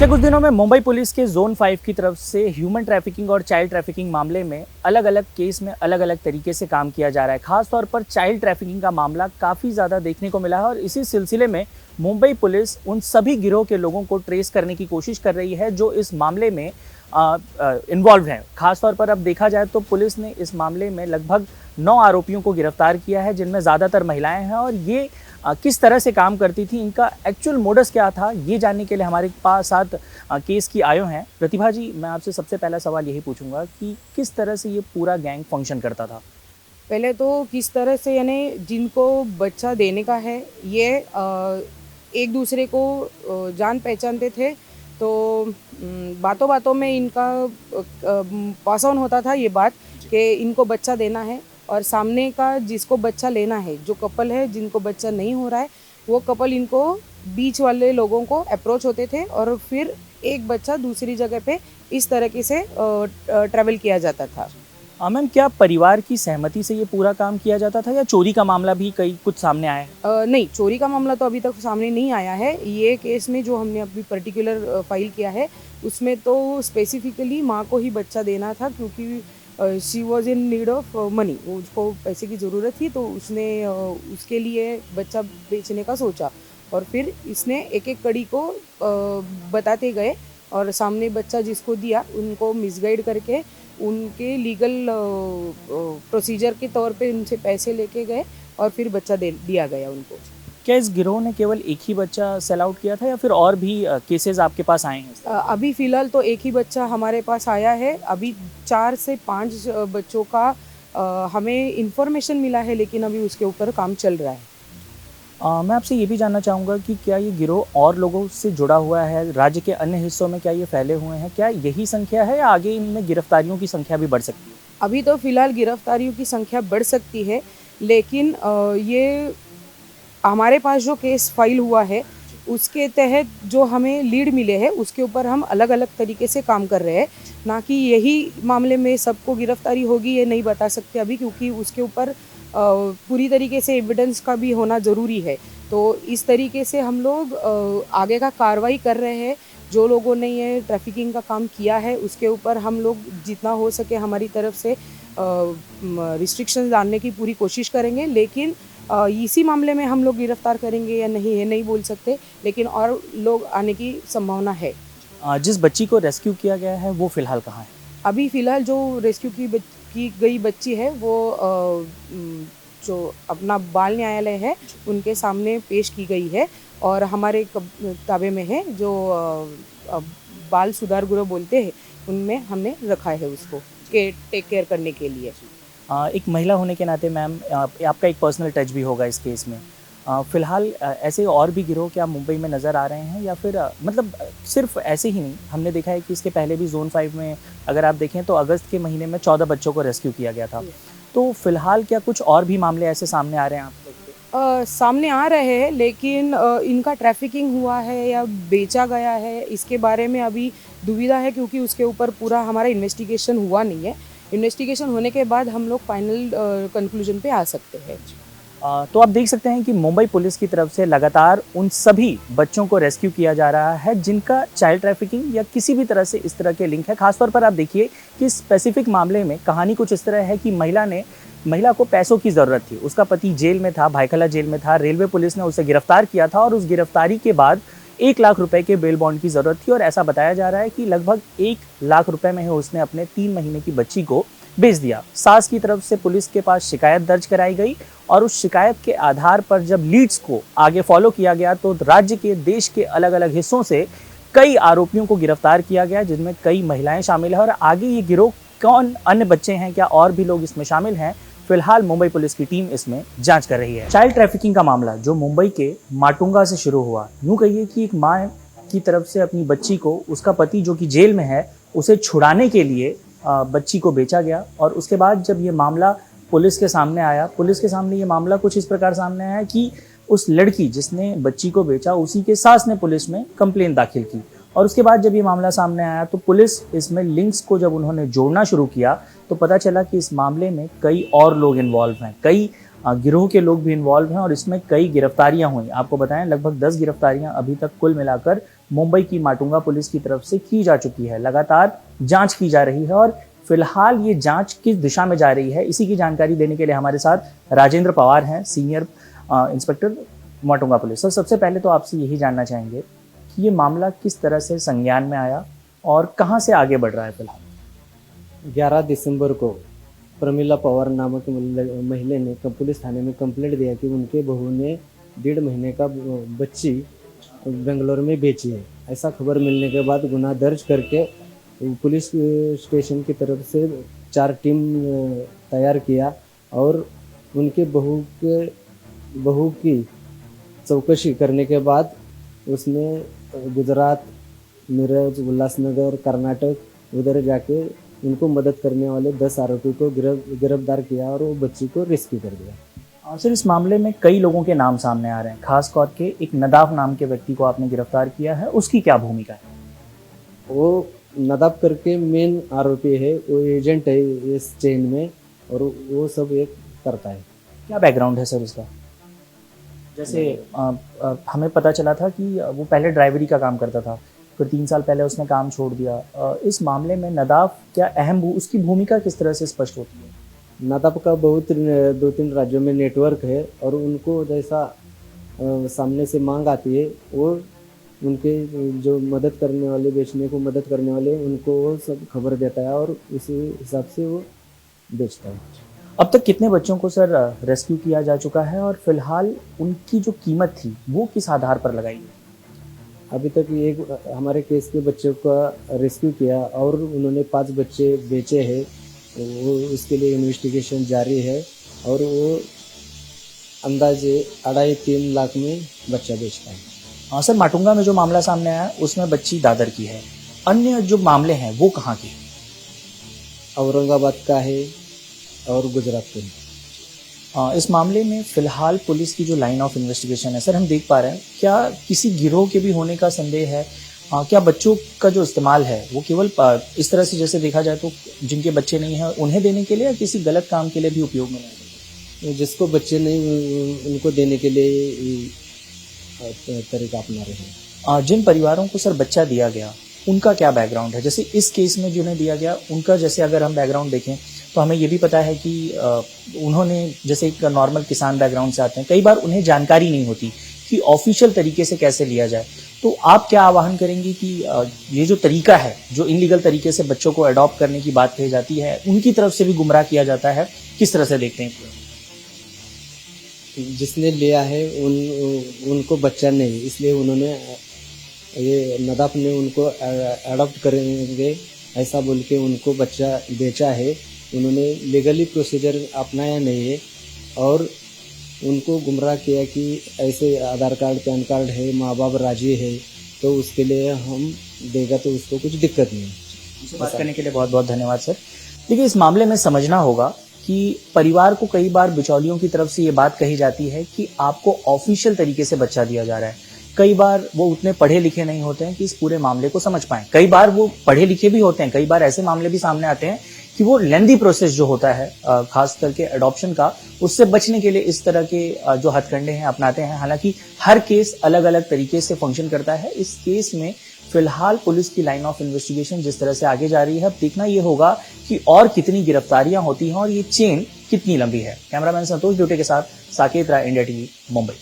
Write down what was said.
पिछले कुछ दिनों में मुंबई पुलिस के जोन 5 की तरफ से ह्यूमन ट्रैफिकिंग और चाइल्ड ट्रैफिकिंग मामले में अलग अलग केस में अलग अलग तरीके से काम किया जा रहा है। खास तौर पर चाइल्ड ट्रैफिकिंग का मामला काफ़ी ज़्यादा देखने को मिला है और इसी सिलसिले में मुंबई पुलिस उन सभी गिरोह के लोगों को ट्रेस करने की कोशिश कर रही है जो इस मामले में इन्वॉल्व हैं। खासतौर पर अब देखा जाए तो पुलिस ने इस मामले में लगभग 9 आरोपियों को गिरफ्तार किया है, जिनमें ज़्यादातर महिलाएं हैं। और ये किस तरह से काम करती थी, इनका एक्चुअल मोडस क्या था, ये जानने के लिए हमारे पास साथ केस की आयो हैं। प्रतिभा जी, मैं आपसे सबसे पहला सवाल यही पूछूंगा कि किस तरह से ये पूरा गैंग फंक्शन करता था। पहले तो किस तरह से यानी जिनको बच्चा देने का है ये एक दूसरे को जान पहचानते थे, तो बातों बातों में इनका पास ऑन होता था ये बात कि इनको बच्चा देना है, और सामने का जिसको बच्चा लेना है, जो कपल है जिनको बच्चा नहीं हो रहा है, वो कपल इनको बीच वाले लोगों को अप्रोच होते थे और फिर एक बच्चा दूसरी जगह पे इस तरीके से ट्रैवल किया जाता था। मैम, क्या परिवार की सहमति से ये पूरा काम किया जाता था या चोरी का मामला भी कई कुछ सामने आया है? नहीं, चोरी का मामला तो अभी तक सामने नहीं आया है। ये केस में जो हमने अभी पर्टिकुलर फाइल किया है उसमें तो स्पेसिफिकली माँ को ही बच्चा देना था, क्योंकि she was in need of money, उसको पैसे की ज़रूरत थी, तो उसने उसके लिए बच्चा बेचने का सोचा। और फिर इसने एक एक कड़ी को बताते गए और सामने बच्चा जिसको दिया उनको मिसगाइड करके उनके लीगल प्रोसीजर के तौर पे उनसे पैसे लेके गए और फिर बच्चा दिया गया उनको। क्या इस गिरोह ने केवल एक ही बच्चा सेल आउट किया था या फिर और भी केसेस आपके पास आए हैं? अभी फ़िलहाल तो एक ही बच्चा हमारे पास आया है। अभी 4 से 5 बच्चों का हमें इन्फॉर्मेशन मिला है, लेकिन अभी उसके ऊपर काम चल रहा है। मैं आपसे ये भी जानना चाहूँगा कि क्या ये गिरोह और लोगों से जुड़ा हुआ है? राज्य के अन्य हिस्सों में क्या ये फैले हुए हैं? क्या यही संख्या है या आगे इनमें गिरफ्तारियों की संख्या भी बढ़ सकती है? अभी तो फ़िलहाल गिरफ्तारियों की संख्या बढ़ सकती है, लेकिन ये हमारे पास जो केस फाइल हुआ है उसके तहत जो हमें लीड मिले हैं उसके ऊपर हम अलग अलग तरीके से काम कर रहे हैं। ना कि यही मामले में सबको गिरफ्तारी होगी ये नहीं बता सकते अभी, क्योंकि उसके ऊपर पूरी तरीके से एविडेंस का भी होना ज़रूरी है। तो इस तरीके से हम लोग आगे का कार्रवाई कर रहे हैं। जो लोगों ने ये ट्रैफिकिंग का काम किया है उसके ऊपर हम लोग जितना हो सके हमारी तरफ से रिस्ट्रिक्शंस डालने की पूरी कोशिश करेंगे, लेकिन इसी मामले में हम लोग गिरफ्तार करेंगे या नहीं ये नहीं बोल सकते, लेकिन और लोग आने की संभावना है। जिस बच्ची को रेस्क्यू किया गया है वो फिलहाल कहाँ है? अभी फ़िलहाल जो रेस्क्यू की गई बच्ची है वो जो अपना बाल न्यायालय है उनके सामने पेश की गई है और हमारे ताबे में है। जो बाल सुधार गृह बोलते हैं उनमें हमने रखा है उसको टेक केयर करने के लिए। एक महिला होने के नाते मैम, आपका एक पर्सनल टच भी होगा इस केस में। फ़िलहाल ऐसे और भी गिरोह क्या मुंबई में नज़र आ रहे हैं या फिर मतलब सिर्फ ऐसे ही नहीं, हमने देखा है कि इसके पहले भी जोन 5 में अगर आप देखें तो अगस्त के महीने में 14 बच्चों को रेस्क्यू किया गया था। तो फ़िलहाल क्या कुछ और भी मामले ऐसे सामने आ रहे हैं आप लोग के? सामने आ रहे हैं, लेकिन इनका ट्रैफिकिंग हुआ है या बेचा गया है इसके बारे में अभी दुविधा है, क्योंकि उसके ऊपर पूरा हमारा इन्वेस्टिगेशन हुआ नहीं है। इन्वेस्टिगेशन होने के बाद हम लोग फाइनल कंक्लूजन पे आ सकते हैं। तो आप देख सकते हैं कि मुंबई पुलिस की तरफ से लगातार उन सभी बच्चों को रेस्क्यू किया जा रहा है जिनका चाइल्ड ट्रैफिकिंग या किसी भी तरह से इस तरह के लिंक है। खासतौर पर आप देखिए कि स्पेसिफिक मामले में कहानी कुछ इस तरह है कि महिला को पैसों की ज़रूरत थी। उसका पति जेल में था, भायखला जेल में था। रेलवे पुलिस ने उसे गिरफ्तार किया था और उस गिरफ्तारी के बाद 1 लाख रुपए के बेल बॉन्ड की ज़रूरत थी और ऐसा बताया जा रहा है कि लगभग 1 लाख रुपए में ही उसने अपने 3 महीने की बच्ची को बेच दिया। सास की तरफ से पुलिस के पास शिकायत दर्ज कराई गई और उस शिकायत के आधार पर जब लीड्स को आगे फॉलो किया गया तो राज्य के देश के अलग अलग हिस्सों से कई आरोपियों को गिरफ्तार किया गया, जिनमें कई महिलाएं शामिल हैं। और आगे ये गिरोह कौन, अन्य बच्चे हैं क्या, और भी लोग इसमें शामिल हैं, फिलहाल मुंबई पुलिस की टीम इसमें जांच कर रही है। चाइल्ड ट्रैफिकिंग का मामला जो मुंबई के माटुंगा से शुरू हुआ, यूं कहिए कि एक माँ की तरफ से अपनी बच्ची को उसका पति जो कि जेल में है उसे छुड़ाने के लिए बच्ची को बेचा गया। और उसके बाद जब ये मामला पुलिस के सामने आया, पुलिस के सामने ये मामला कुछ इस प्रकार सामने आया कि उस लड़की जिसने बच्ची को बेचा उसी के सास ने पुलिस में कंप्लेंट दाखिल की। और उसके बाद जब ये मामला सामने आया तो पुलिस इसमें लिंक्स को जब उन्होंने जोड़ना शुरू किया तो पता चला कि इस मामले में कई और लोग इन्वॉल्व हैं, कई गिरोह के लोग भी इन्वॉल्व हैं और इसमें कई गिरफ्तारियां हुई। आपको बताएं लगभग 10 गिरफ्तारियां अभी तक कुल मिलाकर मुंबई की माटुंगा पुलिस की तरफ से की जा चुकी है। लगातार जांच की जा रही है और फिलहाल ये जांच किस दिशा में जा रही है, इसी की जानकारी देने के लिए हमारे साथ राजेंद्र पवार हैं, senior inspector Matunga police. Sir, सबसे पहले तो आपसे यही जानना चाहेंगे कि ये मामला किस तरह से संज्ञान में आया और कहाँ से आगे बढ़ रहा है फिलहाल। 11 दिसंबर को प्रमिला पवार नामक महिला ने पुलिस थाने में कंप्लेंट दिया कि उनके बहू ने 1.5 महीने का बच्ची बेंगलोर में बेची है। ऐसा खबर मिलने के बाद गुनाह दर्ज करके पुलिस स्टेशन की तरफ से 4 टीम तैयार किया और उनके बहू की चौकसी करने के बाद उसमें गुजरात, मीरज, उल्लासनगर, कर्नाटक उधर जाके उनको मदद करने वाले 10 आरोपी को गिरफ्तार किया और वो बच्ची को रेस्क्यू कर दिया। सर, इस मामले में कई लोगों के नाम सामने आ रहे हैं, खास तौर के एक नदाफ नाम के व्यक्ति को आपने गिरफ्तार किया है, उसकी क्या भूमिका है? वो नदाफ करके मेन आरोपी है, वो एजेंट है इस चेन में और वो सब एक करता है। क्या बैकग्राउंड है सर इसका? जैसे हमें पता चला था कि वो पहले ड्राइवरी का काम करता था, फिर 3 साल पहले उसने काम छोड़ दिया। इस मामले में नदाफ क्या उसकी भूमिका किस तरह से स्पष्ट होती है? नदाफ का बहुत 2-3 राज्यों में नेटवर्क है और उनको जैसा सामने से मांग आती है वो उनके जो मदद करने वाले, बेचने को मदद करने वाले, उनको वो सब खबर देता है और उसी हिसाब से वो बेचता है। अब तक कितने बच्चों को सर रेस्क्यू किया जा चुका है और फिलहाल उनकी जो कीमत थी वो किस आधार पर लगाई है? अभी तक एक हमारे केस के बच्चों का रेस्क्यू किया और उन्होंने 5 बच्चे बेचे हैं। वो उसके लिए इन्वेस्टिगेशन जारी है और वो अंदाजे 2.5-3 लाख में बच्चा बेचता है। हाँ सर, माटुंगा में जो मामला सामने आया उसमें बच्ची दादर की है, अन्य जो मामले हैं वो कहाँ के? औरंगाबाद का है और गुजरात का है। इस मामले में फिलहाल पुलिस की जो लाइन ऑफ इन्वेस्टिगेशन है सर, हम देख पा रहे हैं क्या किसी गिरोह के भी होने का संदेह है? क्या बच्चों का जो इस्तेमाल है वो केवल इस तरह से, जैसे देखा जाए तो जिनके बच्चे नहीं हैं उन्हें देने के लिए या किसी गलत काम के लिए भी उपयोग में नहीं? जिसको बच्चे नहीं उनको देने के लिए तरीका अपना रहे हैं। जिन परिवारों को सर बच्चा दिया गया उनका क्या बैकग्राउंड है? जैसे इस केस में जिन्हें दिया गया उनका, जैसे अगर हम बैकग्राउंड देखें तो हमें ये भी पता है कि उन्होंने जैसे एक नॉर्मल किसान बैकग्राउंड से आते हैं, कई बार उन्हें जानकारी नहीं होती कि ऑफिशियल तरीके से कैसे लिया जाए। तो आप क्या आह्वान करेंगे कि ये जो तरीका है, जो इनलीगल तरीके से बच्चों को अडॉप्ट करने की बात कही जाती है, उनकी तरफ से भी गुमराह किया जाता है, किस तरह से देखते हैं? जिसने लिया है उनको बच्चा नहीं, इसलिए उन्होंने ये नदाफ ने उनको अडॉप्ट करेंगे ऐसा बोल के उनको बच्चा बेचा है। उन्होंने लीगली प्रोसीजर अपनाया नहीं है और उनको गुमराह किया कि ऐसे आधार कार्ड, पैन कार्ड है, माँ बाप राजी है तो उसके लिए हम देगा तो उसको कुछ दिक्कत नहीं है। मुझसे बात करने के लिए बहुत बहुत धन्यवाद सर। देखिए, इस मामले में समझना होगा कि परिवार को कई बार बिचौलियों की तरफ से ये बात कही जाती है कि आपको ऑफिशियल तरीके से बच्चा दिया जा रहा है। कई बार वो उतने पढ़े लिखे नहीं होते हैं कि इस पूरे मामले को समझ पाएं, कई बार वो पढ़े लिखे भी होते हैं, कई बार ऐसे मामले भी सामने आते हैं कि वो लेंदी प्रोसेस जो होता है खास करके अडॉप्शन का, उससे बचने के लिए इस तरह के जो हथकंडे हैं अपनाते हैं। हालांकि हर केस अलग अलग तरीके से फंक्शन करता है। इस केस में फिलहाल पुलिस की लाइन ऑफ इन्वेस्टिगेशन जिस तरह से आगे जा रही है, अब देखना ये होगा कि और कितनी गिरफ्तारियां होती हैं और ये चेन कितनी लंबी है। कैमरामैन संतोष ड्यूटे के साथ साकेत राय, इंडिया टीवी, मुंबई।